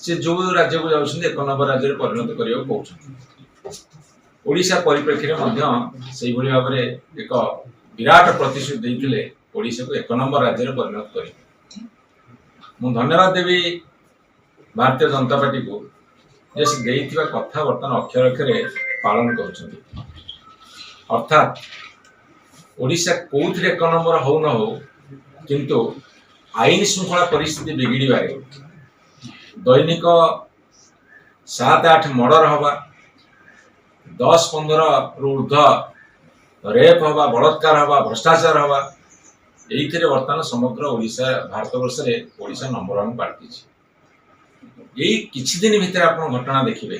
से जो राज्य को जाउछन्ती एक नंबर राज्य रे परिणत करियो कहउछन्ती। ओडिशा परिप्रेक्षी रे मध्य सेहि भली भाबरे एक विराट प्रतिश्रुति दैथिले ओडिशा को एक नंबर राज्य रे परिणत करियो। मु धन्यवाद देवी भारतीय जनता पार्टी को जे से देइथिबा कथा वर्तमान अक्षर अक्षरे पालन करूछन्ती। अर्थात ओडिशा कोउथरे एक नंबर हो न हो किंतु आईन श्रृंखला परिस्थिति बिगिड़ी बारे दैनिक 7-8 मर्डर हवा 10-15 रु ऊर्ध्व रेप हवा बलात्कार हवा भ्रष्टाचार हवा एइथिरे वर्तमान समग्र ओडिशा भारत वर्ष रे ओडिशा नंबर 1 पार्टी छी। एई किछि दिन भितर आपण घटना देखिबे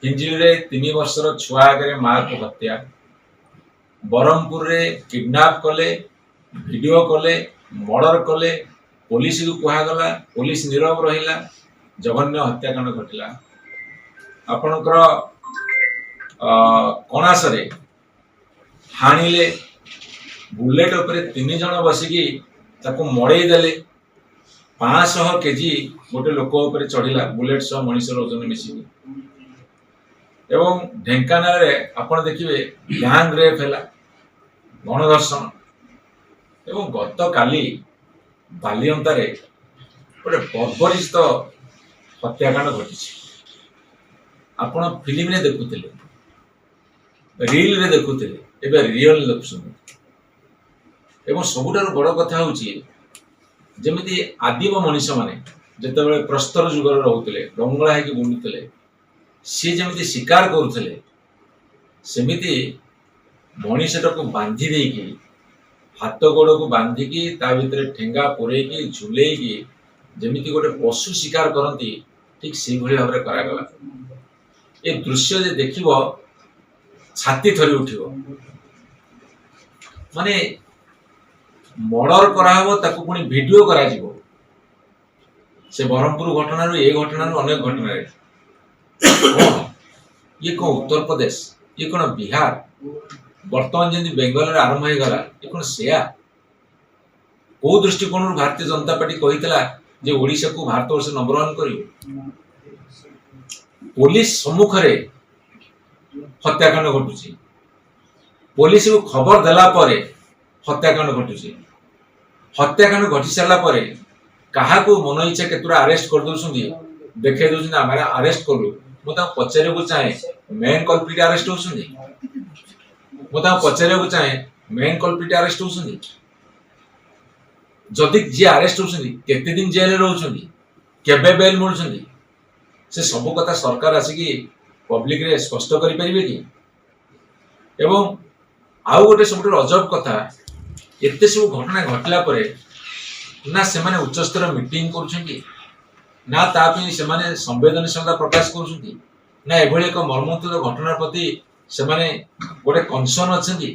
हिंजिल रे 3 वर्षर छुआ आगे मां को हत्या बरहमपुर रे किडनैप कले वीडियो कले मर्डर कले पुलिस को कहा गला पुलिस नीरव रहिला जघन्य हत्याकांड घटिला। आपणकर कणासरे हाणिले बुलेट उपरे 3 जण बसिकी ताको मड़ेई देले 500 केजी गोटे लोक उपरे चढ़िला बुलेट सह मनीष ओजन मिसिकी एवं ढेंकानाल रे आपण देखिबे गैंग रेप हैला गणधर्षण एवं गत काली बालियंता रे गोटे बर्बरित हत्याकांड घटी। आपण फिल्म रे देखुतिले रील रे देखुतिले एबे रियल देखुछन एवं सबुठार बड़ कथा होची जेमिति आदिम मनीष माने जेतेबेले प्रस्तर जुगर रहउतिले डंगळा हेकि बुलुतिले सी जमिति शिकार करुथिले सेमिति मनीषटा को बांधी देकी हाथ गोड़ को बांधिकी ता भितर ठेंगा पुरेकी झुलेकी जेमिति गोटे पशु शिकार करती ठीक से भली भाव करागला। ए दृश्य जे देखिबो छाती थरी उठिबो माने मर्डर कराहबो ताकू पुणी वीडियो करा जिवो से बरहमपुर घटना रो ए घटना रो अनेक घटना रे ये कौन उत्तर प्रदेश ये कौन बिहार वर्तमान जमी बेंगल आरंभ हो गला ये कौन सेया कौ दृष्टिकोण भारतीय जनता पार्टी कही जे ओडिशा को भारत वर्ष नंबर 1 कर पुलिस सम्मुख रे हत्याकांड घटुची पुलिस को खबर देला परे हत्याकांड घटुची हत्याकांड घटी सारा परे कहा को मन इच्छा केतुरा अरेस्ट कर दउछंदी देखे दउछन हमरा अरेस्ट करलु मु ता पचारे को चाहे मेन कल्प्रिट अरेस्ट होछंदी मु ता पचारे को चाहे मेन कल्प्रिट अरेस्ट होछंदी जदि जे अरेस्ट होछंदी केते दिन जेल रे रहउछंदी केबे बेल मिलुछंदी से सब कथा सरकार आसिकी पब्लिक रे स्पष्ट करि परिबे कि एवं आउ गोटे सब अजब कथा एते सब घटना घटला परे ना से माने उच्च स्तर मीटिंग करूछंती ना तापी से माने संवेदनशीलता प्रकाश करूछंती ना एभली एक मर्मन्तुद घटना प्रति से माने गोटे कनसर्न अछंती